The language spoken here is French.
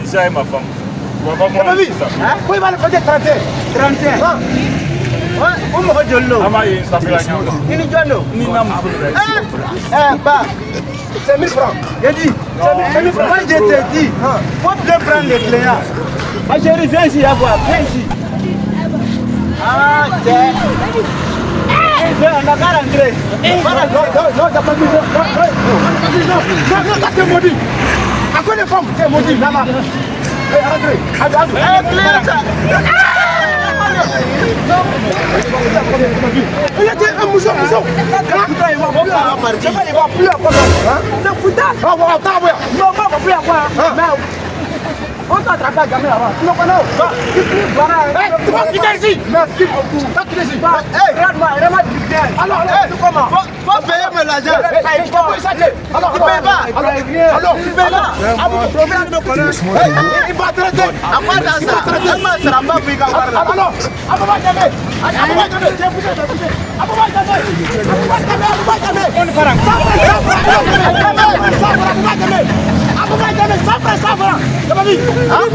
Isa est ma femme. Oui, il va le faire 31. On me rejoint. C'est 1000 francs. J'ai dit, c'est 1000 francs. Moi, je te dis, faut bien prendre les clés. Ah, chérie, viens ici, à voir. Viens ici. Ah, c'est. On n'a qu'à rentrer. Non, t'as pas dit. Non, t'es maudit. À quoi les femmes, t'es maudit, là-bas. Il était un mousson. Il va plus à quoi. C'est foutage. Non, on va plus à quoi. On t'attrape la gamme là-bas. Tu me connais. Tu vas quitter ici. Merci beaucoup. Tu vas quitter ici. Regarde-moi, alors, comment? Faut payer l'argent. Alors, tu payes pas. Alors, tu payes pas. Il va traiter. Après, il va traiter. Alors,